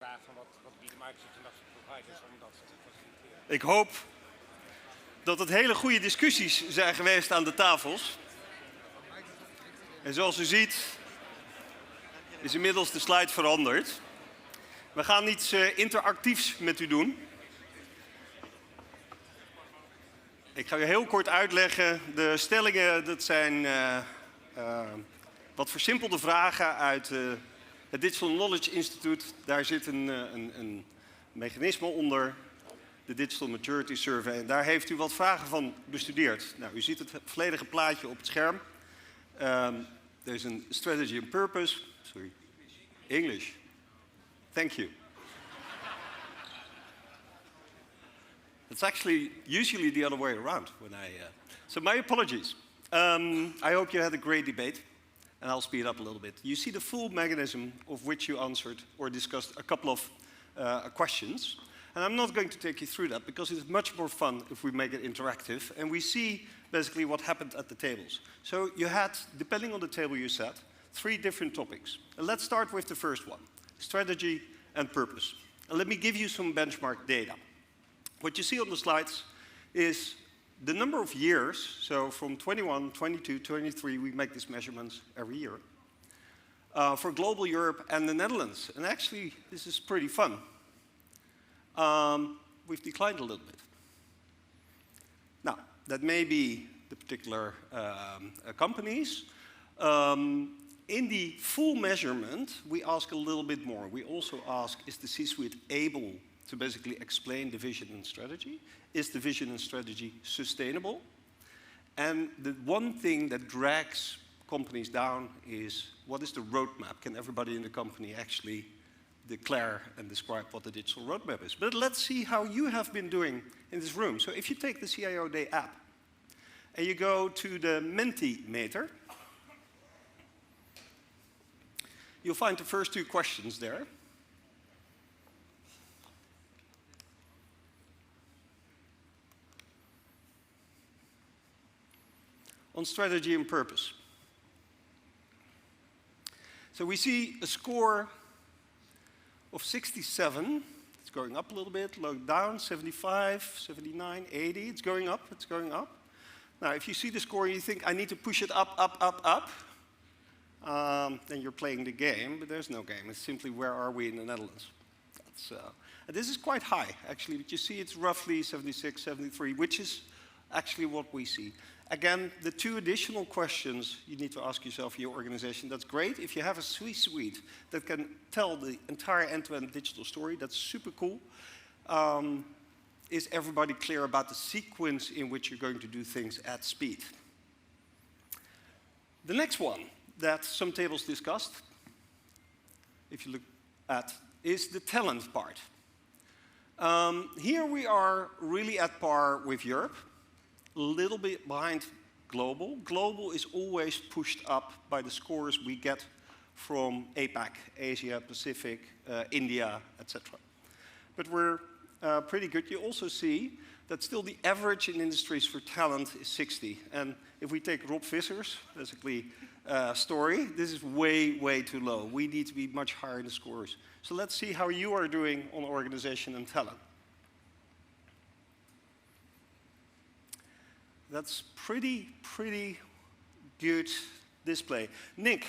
Vraag van wat bieden Microsoft en dat soort providers om dat te faciliteren. Ik hoop dat het hele goede discussies zijn geweest aan de tafels. En zoals u ziet is inmiddels de slide veranderd. We gaan iets interactiefs met u doen. Ik ga u heel kort uitleggen. De stellingen, dat zijn wat versimpelde vragen uit het Digital Knowledge Institute. Daar zit een mechanisme onder, de Digital Maturity Survey. En daar heeft u wat vragen van bestudeerd. Nou, u ziet het volledige plaatje op het scherm. Er is een strategy and purpose. Sorry. English. Thank you. It's actually usually the other way around when so my apologies. I hope you had a great debate, and I'll speed up a little bit. You see the full mechanism of which you answered or discussed a couple of questions. And I'm not going to take you through that because it's much more fun if we make it interactive and we see basically what happened at the tables. So you had, depending on the table you sat, 3 different topics. And let's start with the first one, strategy and purpose. And let me give you some benchmark data. What you see on the slides is the number of years, so from 21, 22, 23, we make these measurements every year, for global Europe and the Netherlands. And actually, this is pretty fun. We've declined a little bit. Now, that may be the particular companies. In the full measurement, we ask a little bit more. We also ask, is the C-suite able to basically explain the vision and strategy? Is the vision and strategy sustainable? And the one thing that drags companies down is, what is the roadmap? Can everybody in the company actually declare and describe what the digital roadmap is? But let's see how you have been doing in this room. So if you take the CIODAY app and you go to the Mentimeter, you'll find the first 2 questions there. On strategy and purpose. So we see a score of 67. It's going up a little bit, low down, 75, 79, 80. It's going up, it's going up. Now, if you see the score and you think, I need to push it up, up, up, up, then you're playing the game, but there's no game. It's simply, where are we in the Netherlands? And this is quite high, actually, but you see it's roughly 76, 73, which is actually what we see. Again, the 2 additional questions you need to ask yourself in your organization, that's great. If you have a C-suite that can tell the entire end-to-end digital story, that's super cool. Is everybody clear about the sequence in which you're going to do things at speed? The next one that some tables discussed, if you look at, is the talent part. Here we are really at par with Europe. A little bit behind global. Global is always pushed up by the scores we get from APAC, Asia, Pacific, India, etc. But we're pretty good. You also see that still the average in industries for talent is 60. And if we take Rob Visser's, basically, story, this is way, way too low. We need to be much higher in the scores. So let's see how you are doing on organization and talent. That's pretty good display. Nick,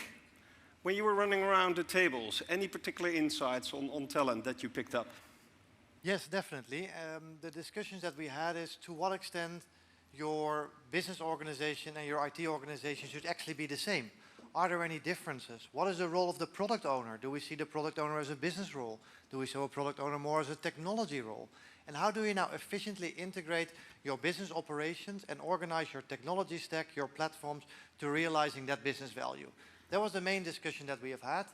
when you were running around the tables, any particular insights on talent that you picked up? Yes, definitely. The discussions that we had is to what extent your business organization and your IT organization should actually be the same. Are there any differences? What is the role of the product owner? Do we see the product owner as a business role? Do we see a product owner more as a technology role? And how do you now efficiently integrate your business operations and organize your technology stack, your platforms, to realizing that business value? That was the main discussion that we have had,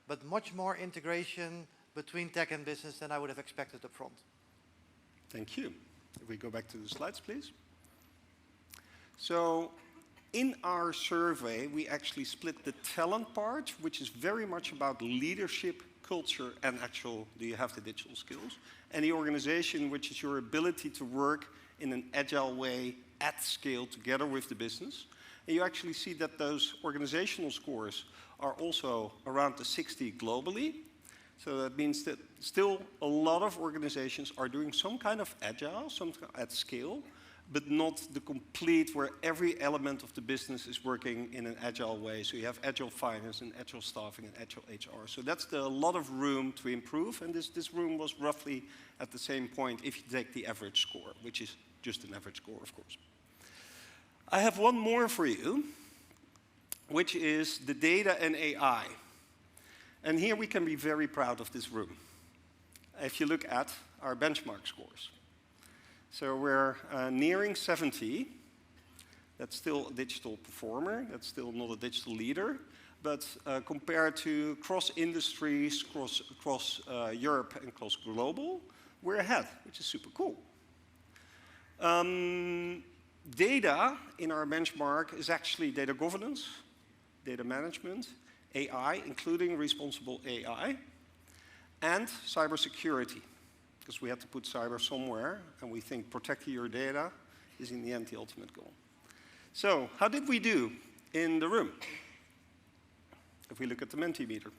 but much more integration between tech and business than I would have expected up front. Thank you. If we go back to the slides, please. So, in our survey, we actually split the talent part, which is very much about leadership, culture, and actual, do you have the digital skills? And the organization, which is your ability to work in an agile way at scale together with the business. And you actually see that those organizational scores are also around the 60 globally. So that means that still a lot of organizations are doing some kind of agile, some at scale, but not the complete where every element of the business is working in an agile way. So you have agile finance and agile staffing and agile HR. So that's a lot of room to improve, and this room was roughly at the same point if you take the average score, which is just an average score, of course. I have one more for you, which is the data and AI. And here we can be very proud of this room. If you look at our benchmark scores. So we're nearing 70. That's still a digital performer. That's still not a digital leader. But compared to cross industries, cross Europe and cross global, we're ahead, which is super cool. Data in our benchmark is actually data governance, data management, AI, including responsible AI, and cybersecurity. Because we have to put cyber somewhere, and we think protecting your data is in the end the ultimate goal. So, how did we do in the room? If we look at the Mentimeter.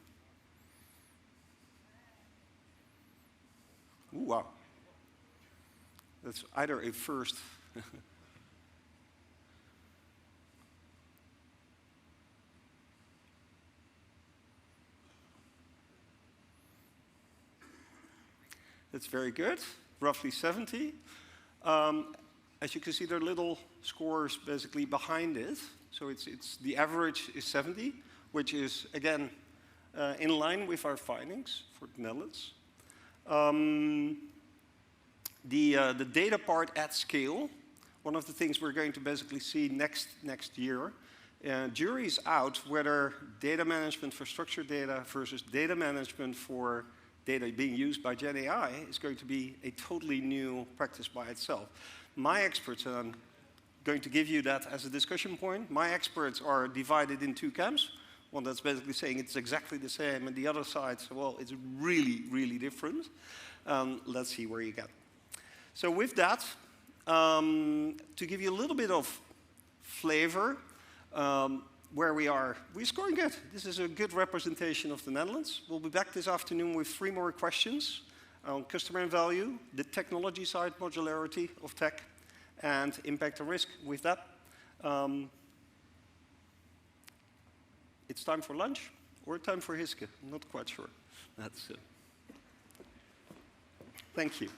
Ooh, wow. That's either a first. That's very good, roughly 70. As you can see, there are little scores basically behind it. So it's the average is 70, which is, again, in line with our findings for the Netherlands. The data part at scale, one of the things we're going to basically see next year, jury is out whether data management for structured data versus data management for data being used by Gen AI is going to be a totally new practice by itself. My experts, and I'm going to give you that as a discussion point, my experts are divided in two camps. One that's basically saying it's exactly the same, and the other side says, well, it's really, really different. Let's see where you get. So with that, to give you a little bit of flavor, where we are, we're scoring good. This is a good representation of the Netherlands. We'll be back this afternoon with 3 more questions on customer and value, the technology side, modularity of tech, and impact and risk. With that, it's time for lunch or time for Hiske. I'm not quite sure. Thank you.